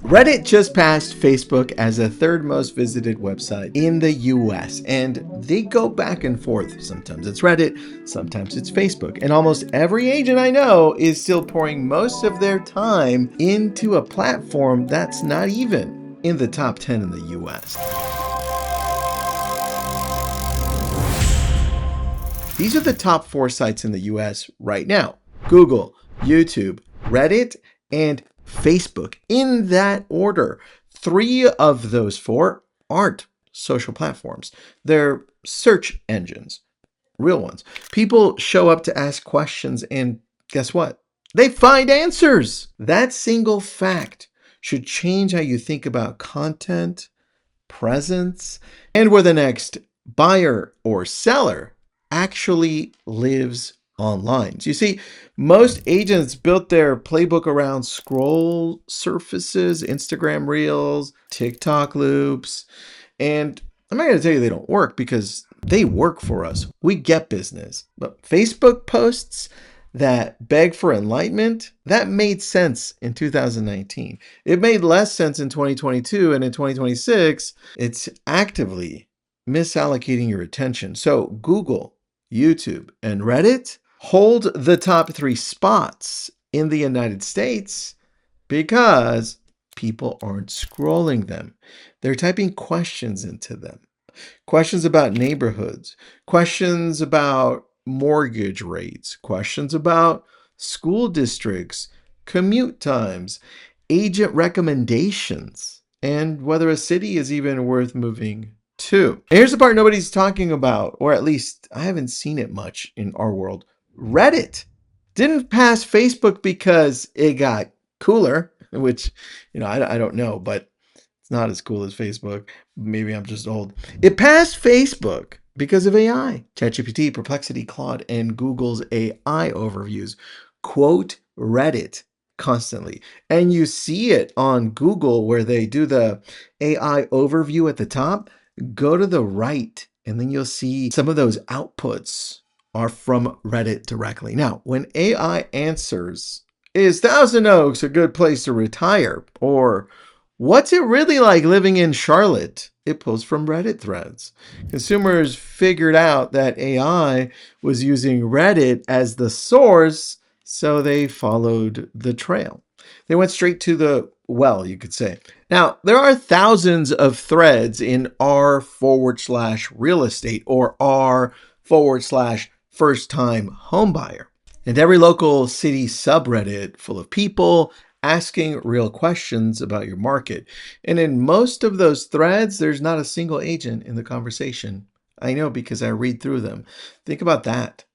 Reddit just passed Facebook as the third most visited website in the US, and they go back and forth. Sometimes it's Reddit, sometimes it's Facebook, and almost every agent I know is still pouring most of their time into a platform that's not even in the top 10 in the US. These are the top 4 sites in the US right now: Google, YouTube, Reddit, and Facebook, in that order. 3 of those 4 aren't social platforms. They're search engines, real ones. People show up to ask questions, and guess what? They find answers. That single fact should change how you think about content, presence, and where the next buyer or seller actually lives online. So you see, most agents built their playbook around scroll surfaces, Instagram reels, TikTok loops, and I'm not going to tell you they don't work, because they work for us. We get business. But Facebook posts that beg for enlightenment, that made sense in 2019. It made less sense in 2022, and in 2026, it's actively misallocating your attention. So Google, YouTube, and Reddit hold the top 3 spots in the United States because people aren't scrolling them. They're typing questions into them. Questions about neighborhoods, questions about mortgage rates, questions about school districts, commute times, agent recommendations, and whether a city is even worth moving to. And here's the part nobody's talking about, or at least I haven't seen it much in our world. Reddit didn't pass Facebook because it got cooler, which, I don't know, but it's not as cool as Facebook. Maybe I'm just old. It passed Facebook because of AI. ChatGPT, Perplexity, Claude, and Google's AI overviews quote Reddit constantly. And you see it on Google where they do the AI overview at the top. Go to the right, and then you'll see some of those outputs are from Reddit directly. Now, when AI answers, "Is Thousand Oaks a good place to retire?" or "What's it really like living in Charlotte?" it pulls from Reddit threads. Consumers figured out that AI was using Reddit as the source, so they followed the trail. They went straight to the well, you could say. Now, there are thousands of threads in r/real estate or r/first time homebuyer. And every local city subreddit full of people asking real questions about your market. And in most of those threads, there's not a single agent in the conversation. I know, because I read through them. Think about that.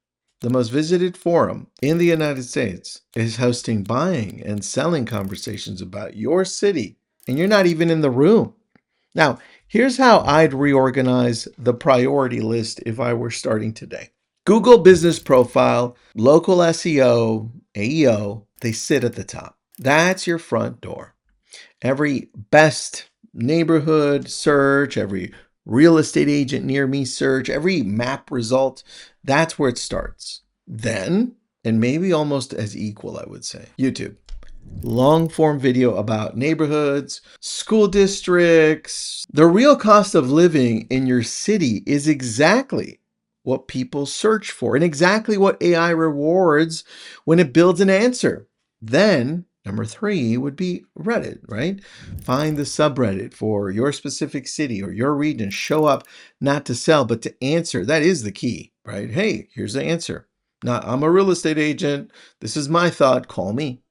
The most visited forum in the United States is hosting buying and selling conversations about your city, and you're not even in the room. Now, here's how I'd reorganize the priority list if I were starting today. Google Business Profile, local SEO, AEO, they sit at the top. That's your front door. Every best neighborhood search, every real estate agent near me search, every map result, that's where it starts. Then, and maybe almost as equal, I would say, YouTube. Long form video about neighborhoods, school districts. The real cost of living in your city is exactly what people search for and exactly what AI rewards when it builds an answer. Then, number 3 would be Reddit, right? Find the subreddit for your specific city or your region. Show up not to sell, but to answer. That is the key, right? Hey, here's the answer. Not, I'm a real estate agent. This is my thought. Call me.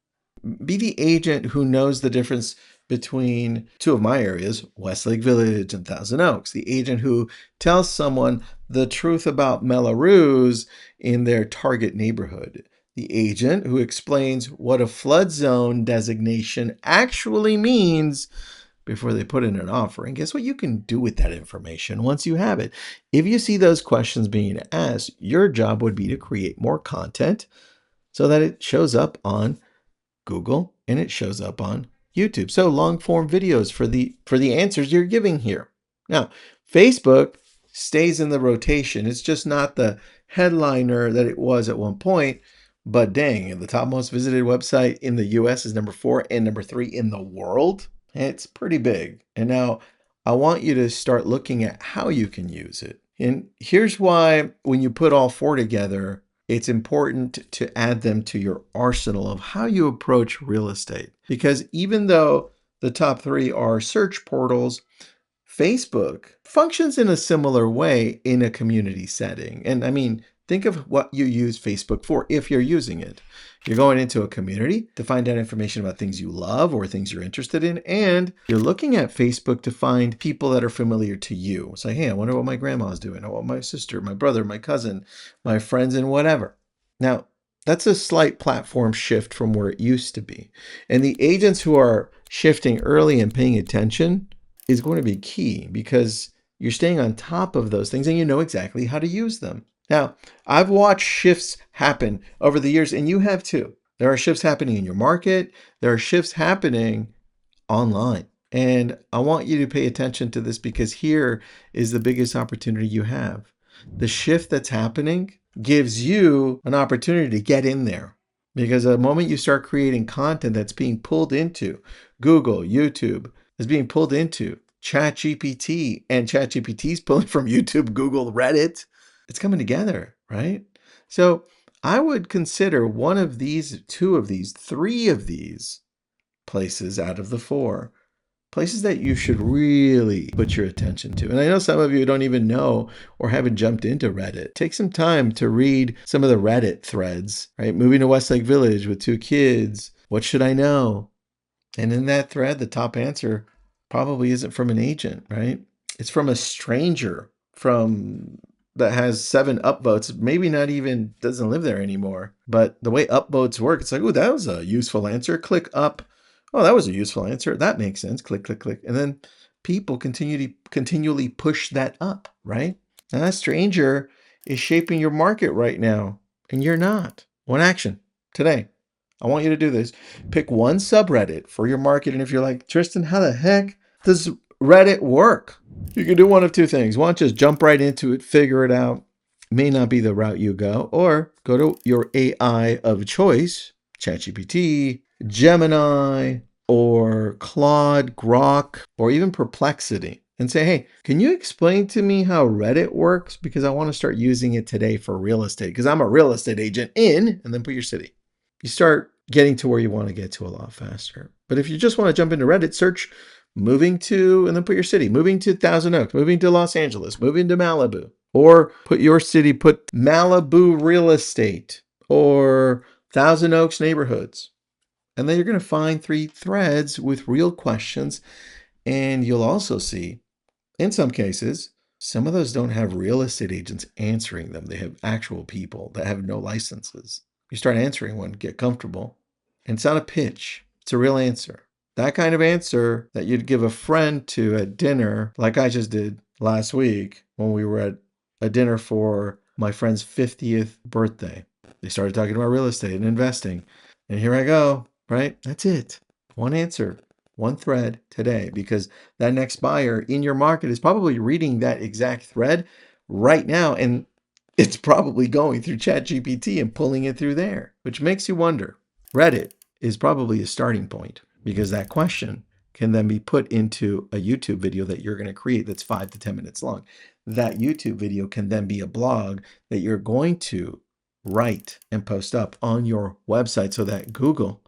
Be the agent who knows the difference between 2 of my areas, Westlake Village and Thousand Oaks. The agent who tells someone the truth about Melrose in their target neighborhood. The agent who explains what a flood zone designation actually means before they put in an offer. And guess what you can do with that information once you have it? If you see those questions being asked, your job would be to create more content so that it shows up on Google and it shows up on YouTube. So long form videos for the answers you're giving here. Now, Facebook stays in the rotation. It's just not the headliner that it was at one point, but dang, the top most visited website in the US is number 4 and number 3 in the world. It's pretty big. And now I want you to start looking at how you can use it. And here's why when you put all four together, it's important to add them to your arsenal of how you approach real estate. Because even though the top three are search portals, Facebook functions in a similar way in a community setting. And I mean, think of what you use Facebook for if you're using it. You're going into a community to find out information about things you love or things you're interested in, and you're looking at Facebook to find people that are familiar to you. It's like, hey, I wonder what my grandma's doing, or what my sister, my brother, my cousin, my friends, and whatever. Now, that's a slight platform shift from where it used to be. And the agents who are shifting early and paying attention is going to be key because you're staying on top of those things and you know exactly how to use them. Now, I've watched shifts happen over the years, and you have too. There are shifts happening in your market. There are shifts happening online. And I want you to pay attention to this because here is the biggest opportunity you have. The shift that's happening gives you an opportunity to get in there. Because the moment you start creating content that's being pulled into Google, YouTube, is being pulled into ChatGPT, and ChatGPT is pulling from YouTube, Google, Reddit, it's coming together, right? So I would consider one of these, two of these, three of these places out of the four, places that you should really put your attention to. And I know some of you don't even know or haven't jumped into Reddit. Take some time to read some of the Reddit threads, right? Moving to Westlake Village with 2 kids. What should I know? And in that thread, the top answer probably isn't from an agent, right? It's from a stranger that has 7 upvotes, maybe not even doesn't live there anymore. But the way upvotes work, it's like, oh, that was a useful answer. Click up. Oh, that was a useful answer. That makes sense. Click, click, click. And then people continually push that up, right? And that stranger is shaping your market right now, and you're not. One action today. I want you to do this. Pick one subreddit for your market. And if you're like, Tristan, how the heck does Reddit work? You can do one of two things. One, just jump right into it, figure it out. May not be the route you go. Or go to your AI of choice, ChatGPT, Gemini, or Claude, Grok, or even Perplexity, and say, hey, can you explain to me how Reddit works? Because I want to start using it today for real estate because I'm a real estate agent and then put your city. You start getting to where you want to get to a lot faster. But if you just want to jump into Reddit, search moving to, and then put your city, moving to Thousand Oaks, moving to Los Angeles, moving to Malibu, or put your city, put Malibu real estate or Thousand Oaks neighborhoods. And then you're going to find 3 threads with real questions. And you'll also see, in some cases, some of those don't have real estate agents answering them. They have actual people that have no licenses. You start answering one, get comfortable. And it's not a pitch, it's a real answer. That kind of answer that you'd give a friend to at dinner, like I just did last week when we were at a dinner for my friend's 50th birthday. They started talking about real estate and investing. And here I go, right? That's it. One answer, one thread today, because that next buyer in your market is probably reading that exact thread right now. And it's probably going through ChatGPT and pulling it through there, which makes you wonder. Reddit is probably a starting point because that question can then be put into a YouTube video that you're going to create that's 5 to 10 minutes long. That YouTube video can then be a blog that you're going to write and post up on your website so that Google,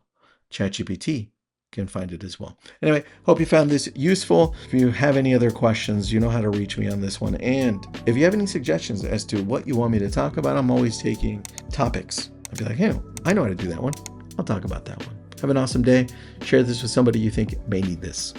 ChatGPT, can find it as well. Anyway, hope you found this useful. If you have any other questions, you know how to reach me on this one. And if you have any suggestions as to what you want me to talk about, I'm always taking topics. I'd be like, hey, I know how to do that one. I'll talk about that one. Have an awesome day. Share this with somebody you think may need this.